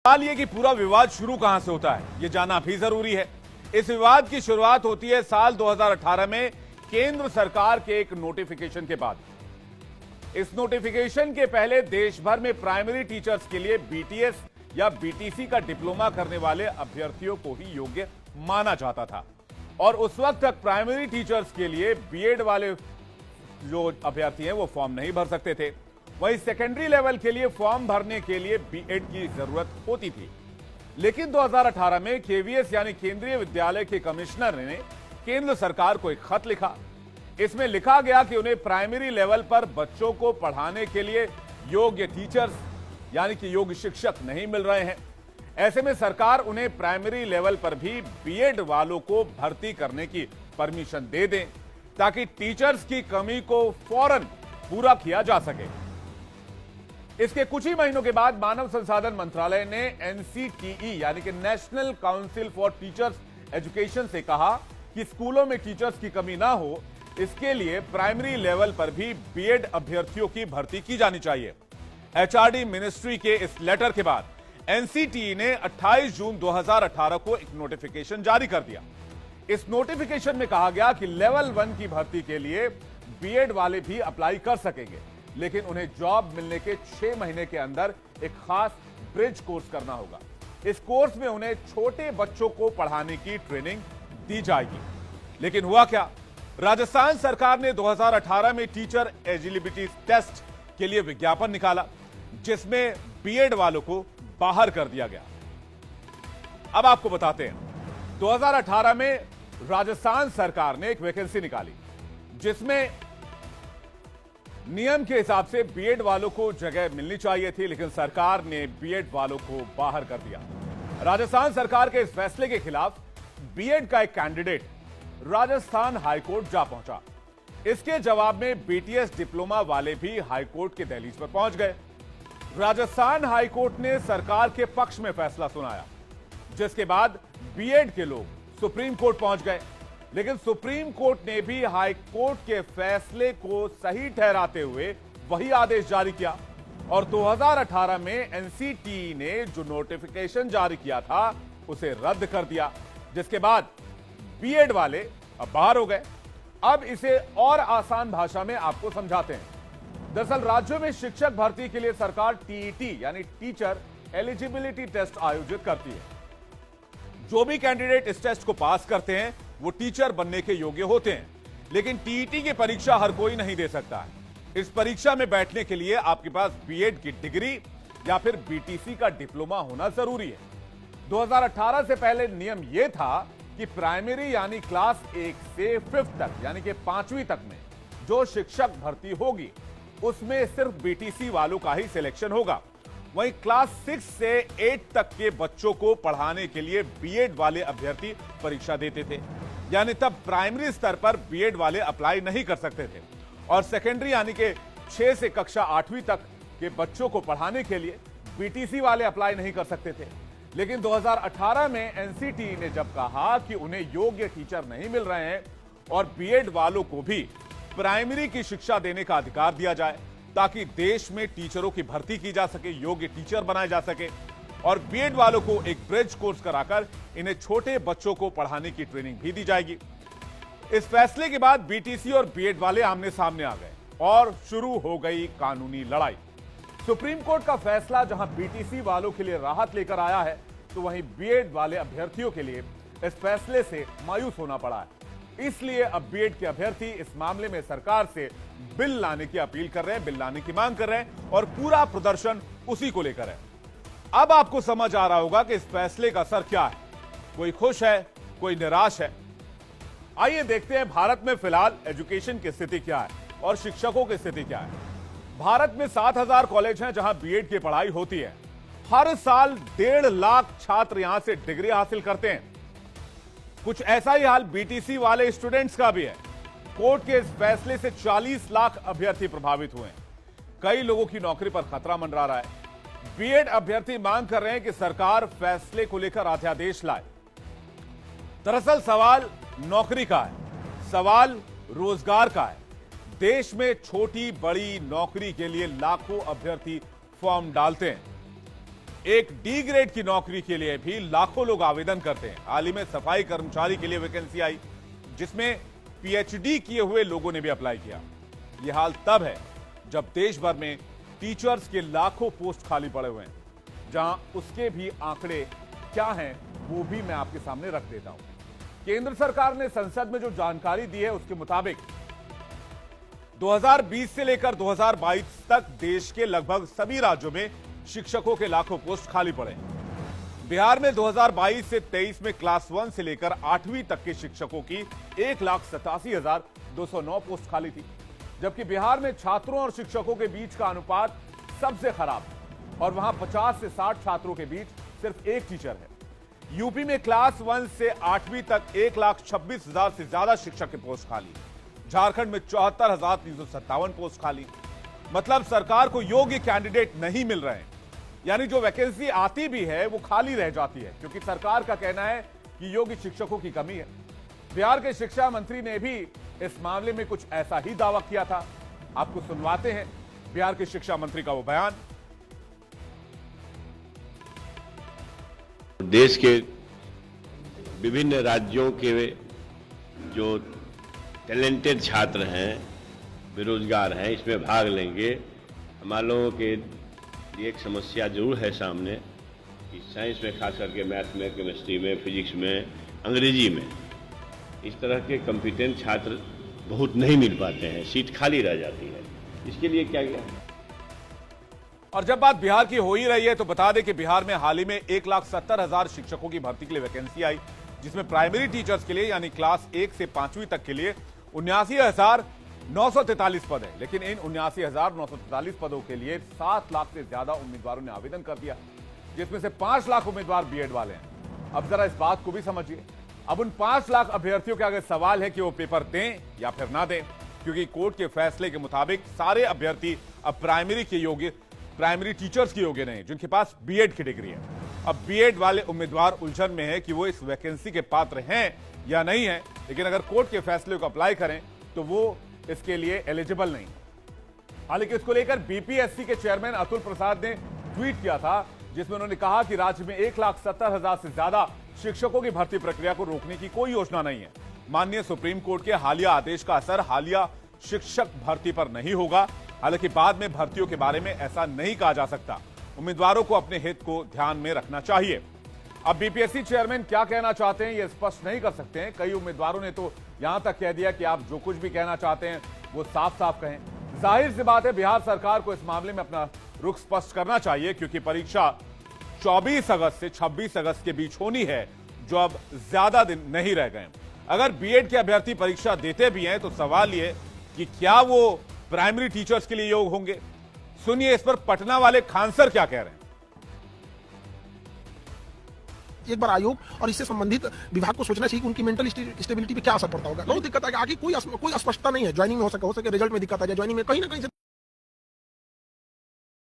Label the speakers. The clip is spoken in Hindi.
Speaker 1: सवाल ये कि पूरा विवाद शुरू कहां से होता है, ये जानना भी जरूरी है। इस विवाद की शुरुआत होती है साल 2018 में केंद्र सरकार के एक नोटिफिकेशन के बाद। इस नोटिफिकेशन के पहले देश भर में प्राइमरी टीचर्स के लिए बीटीएस या बीटीसी का डिप्लोमा करने वाले अभ्यर्थियों को ही योग्य माना जाता था और उस वक्त तक प्राइमरी टीचर्स के लिए बीएड वाले जो अभ्यर्थी हैं वो फॉर्म नहीं भर सकते थे। वहीं सेकेंडरी लेवल के लिए फॉर्म भरने के लिए बीएड की जरूरत होती थी। लेकिन 2018 में केवीएस यानी केंद्रीय विद्यालय के कमिश्नर ने केंद्र सरकार को एक खत लिखा। इसमें लिखा गया कि उन्हें प्राइमरी लेवल पर बच्चों को पढ़ाने के लिए योग्य टीचर्स यानी कि योग्य शिक्षक नहीं मिल रहे हैं। ऐसे में सरकार उन्हें प्राइमरी लेवल पर भी बीएड वालों को भर्ती करने की परमिशन दे दें ताकि टीचर्स की कमी को फौरन पूरा किया जा सके। इसके कुछ ही महीनों के बाद मानव संसाधन मंत्रालय ने एनसीटीई यानी कि national council for teachers education से कहा कि स्कूलों में टीचर्स की कमी ना हो, इसके लिए प्राइमरी लेवल पर भी बीएड अभ्यर्थियों की भर्ती की जानी चाहिए। एचआरडी मिनिस्ट्री के इस लेटर के बाद एनसीटीई ने 28 जून 2018 को एक नोटिफिकेशन जारी कर दिया। इस नोटिफिकेशन में कहा गया कि लेवल 1 की भर्ती के लिए बीएड वाले भी अप्लाई कर सकेंगे, लेकिन उन्हें जॉब मिलने के 6 महीने के अंदर एक खास ब्रिज कोर्स करना होगा। इस कोर्स में उन्हें छोटे बच्चों को पढ़ाने की ट्रेनिंग दी जाएगी। लेकिन हुआ क्या? राजस्थान सरकार ने 2018 में टीचर एलिजिबिलिटी टेस्ट के लिए विज्ञापन निकाला, जिसमें बीएड वालों को बाहर कर दिया गया। अब आपको बताते हैं, 2018 में राजस्थान सरकार ने एक वैकेंसी निकाली जिसमें नियम के हिसाब से बीएड वालों को जगह मिलनी चाहिए थी, लेकिन सरकार ने बीएड वालों को बाहर कर दिया। राजस्थान सरकार के इस फैसले के खिलाफ बीएड का एक कैंडिडेट राजस्थान हाईकोर्ट जा पहुंचा। इसके जवाब में बीटीएस डिप्लोमा वाले भी हाईकोर्ट के दहलीज पर पहुंच गए। राजस्थान हाईकोर्ट ने सरकार के पक्ष में फैसला सुनाया, जिसके बाद बीएड के लोग सुप्रीम कोर्ट पहुंच गए। लेकिन सुप्रीम कोर्ट ने भी हाई कोर्ट के फैसले को सही ठहराते हुए वही आदेश जारी किया और 2018 में एनसीटीई ने जो नोटिफिकेशन जारी किया था उसे रद्द कर दिया, जिसके बाद बीएड वाले अब बाहर हो गए। अब इसे और आसान भाषा में आपको समझाते हैं। दरअसल राज्यों में शिक्षक भर्ती के लिए सरकार टीईटी यानी टीचर एलिजिबिलिटी टेस्ट आयोजित करती है। जो भी कैंडिडेट इस टेस्ट को पास करते हैं वो टीचर बनने के योग्य होते हैं, लेकिन टीईटी की परीक्षा हर कोई नहीं दे सकता है। इस परीक्षा में बैठने के लिए आपके पास बीएड की डिग्री या फिर बीटीसी का डिप्लोमा होना जरूरी है। 2018 से पहले नियम यह था कि प्राइमरी यानी क्लास 1 से 5th तक यानी कि 5वीं तक में जो शिक्षक भर्ती होगी उसमें सिर्फ बीटीसी वालों का ही सिलेक्शन होगा। वहीं क्लास 6 से 8 तक के बच्चों को पढ़ाने के लिए बीएड वाले अभ्यर्थी परीक्षा देते थे, यानी तब प्राइमरी स्तर पर बीएड वाले अप्लाई नहीं कर सकते थे और सेकेंडरी यानी कि 6 से कक्षा 8वीं तक के बच्चों को पढ़ाने के लिए बीटीसी वाले अप्लाई नहीं कर सकते थे। लेकिन 2018 में एनसीटीई ने जब कहा कि उन्हें योग्य टीचर नहीं मिल रहे हैं और बीएड वालों को भी प्राइमरी की शिक्षा देने का अधिकार दिया जाए ताकि देश में टीचरों की भर्ती की जा सके, योग्य टीचर बनाए जा सके और बीएड वालों को एक ब्रिज कोर्स कराकर इन्हें छोटे बच्चों को पढ़ाने की ट्रेनिंग भी दी जाएगी। इस फैसले के बाद बीटीसी और बीएड वाले आमने सामने आ गए और शुरू हो गई कानूनी लड़ाई। सुप्रीम कोर्ट का फैसला जहां बीटीसी वालों के लिए राहत लेकर आया है, तो वहीं बीएड वाले अभ्यर्थियों के लिए इस फैसले से मायूस होना पड़ा है। इसलिए अब बीएड के अभ्यर्थी इस मामले में सरकार से बिल लाने की अपील कर रहे हैं, बिल लाने की मांग कर रहे हैं और पूरा प्रदर्शन उसी को लेकर है। अब आपको समझ आ रहा होगा कि इस फैसले का असर क्या है। कोई खुश है, कोई निराश है। आइए देखते हैं भारत में फिलहाल एजुकेशन की स्थिति क्या है और शिक्षकों की स्थिति क्या है। भारत में 7,000 कॉलेज हैं जहां बीएड की पढ़ाई होती है। हर साल 1.5 लाख छात्र यहां से डिग्री हासिल करते हैं। कुछ ऐसा ही हाल बीटीसी वाले स्टूडेंट्स का भी है। कोर्ट के इस फैसले से 40 लाख अभ्यर्थी प्रभावित हुए हैं। कई लोगों की नौकरी पर खतरा मंडरा रहा है। बीएड अभ्यर्थी मांग कर रहे हैं कि सरकार फैसले को लेकर अध्यादेश लाए। दरअसल सवाल नौकरी का है, सवाल रोजगार का है। देश में छोटी बड़ी नौकरी के लिए लाखों अभ्यर्थी फॉर्म डालते हैं। एक डी ग्रेड की नौकरी के लिए भी लाखों लोग आवेदन करते हैं। हाल ही में सफाई कर्मचारी के लिए वैकेंसी आई, जिसमें पीएचडी किए हुए लोगों ने भी अप्लाई किया। यह हाल तब है जब देश भर में टीचर्स के लाखों पोस्ट खाली पड़े हुए हैं। जहां उसके भी आंकड़े क्या हैं वो भी मैं आपके सामने रख देता हूं। केंद्र सरकार ने संसद में जो जानकारी दी है उसके मुताबिक 2020 से लेकर 2022 तक देश के लगभग सभी राज्यों में शिक्षकों के लाखों पोस्ट खाली पड़े। बिहार में 2022 से 23 में क्लास 1 से लेकर 8वीं तक के शिक्षकों की 1,87,209 पोस्ट खाली थी, जबकि बिहार में छात्रों और शिक्षकों के बीच का अनुपात सबसे खराब है और वहां 50 से 60 छात्रों के बीच सिर्फ एक टीचर है। यूपी में क्लास 1 से 8वीं तक 1,26,000 से ज्यादा शिक्षक के पोस्ट खाली। झारखंड में 74,357 पोस्ट खाली। मतलब सरकार को योग्य कैंडिडेट नहीं मिल रहे हैं, यानी जो वैकेंसी आती भी है वो खाली रह जाती है, क्योंकि सरकार का कहना है कि योग्य शिक्षकों की कमी है। बिहार के शिक्षा मंत्री ने भी इस मामले में कुछ ऐसा ही दावा किया था। आपको सुनवाते हैं बिहार के शिक्षा मंत्री का वो बयान।
Speaker 2: देश के विभिन्न राज्यों के जो टैलेंटेड छात्र हैं, बेरोजगार हैं, इसमें भाग लेंगे। हमारे लोगों के लिए एक समस्या जरूर है सामने कि साइंस में, खास करके मैथ में, केमिस्ट्री में, फिजिक्स में, अंग्रेजी में इस तरह के कॉम्पिटेंट छात्र बहुत नहीं मिल पाते हैं, सीट खाली रह जाती है। इसके लिए क्या किया?
Speaker 1: और जब बात बिहार की हो ही रही है तो बता दें कि बिहार में हाल ही में 1,70,000 शिक्षकों की भर्ती के लिए वैकेंसी आई, जिसमें प्राइमरी टीचर्स के लिए यानी क्लास 1 से 5वीं तक के लिए 79,943 पद है। लेकिन इन 79,943 पदों के लिए 7 लाख से ज्यादा उम्मीदवारों ने आवेदन कर दिया, जिसमें से 5 लाख उम्मीदवार बीएड वाले हैं। अब जरा इस बात को भी समझिए। अब उन 5 लाख अभ्यर्थियों के आगे सवाल है कि वो पेपर दें या फिर ना दें, क्योंकि कोर्ट के फैसले के मुताबिक सारे अभ्यर्थी अब प्राइमरी टीचर्स के योग्य नहीं, जिनके पास बीएड की डिग्री है। अब बीएड वाले उम्मीदवार उलझन में है कि वो इस वैकेंसी के पात्र हैं या नहीं है, लेकिन अगर कोर्ट के फैसले को अप्लाई करें तो वो इसके लिए एलिजिबल नहीं। हालांकि इसको लेकर बीपीएससी के चेयरमैन अतुल प्रसाद ने ट्वीट किया था, जिसमें उन्होंने कहा कि राज्य में 1,70,000 से ज्यादा शिक्षकों की भर्ती प्रक्रिया को रोकने की कोई योजना नहीं है। माननीय सुप्रीम कोर्ट के हालिया आदेश का असर हालिया शिक्षक भर्ती पर नहीं होगा। हालांकि बाद में भर्तियों के बारे में ऐसा नहीं कहा जा सकता। उम्मीदवारों को अपने हित को ध्यान में रखना चाहिए। अब बीपीएससी चेयरमैन क्या कहना चाहते हैं ये स्पष्ट नहीं कर सकते हैं। कई उम्मीदवारों ने तो यहां तक कह दिया कि आप जो कुछ भी कहना चाहते हैं वो साफ साफ कहें। जाहिर सी बात है बिहार सरकार को इस मामले में अपना रुख स्पष्ट करना चाहिए, क्योंकि परीक्षा 24 अगस्त से 26 अगस्त के बीच होनी है, जो अब ज्यादा दिन नहीं रह गए। अगर बीएड के अभ्यर्थी परीक्षा देते भी हैं तो सवाल ये कि क्या वो प्राइमरी टीचर्स के लिए योग्य होंगे। सुनिए इस पर पटना वाले खान सर क्या कह रहे हैं।
Speaker 3: एक बार आयोग और इससे संबंधित विभाग को सोचना चाहिए कि उनकी मेंटल स्टेबिलिटी पे क्या असर पड़ता होगा। बहुत दिक्कत है, आगे कोई स्पष्टता नहीं है। ज्वाइनिंग में हो सके रिजल्ट में दिक्कत आ जाए, ज्वाइनिंग में कहीं ना कहीं से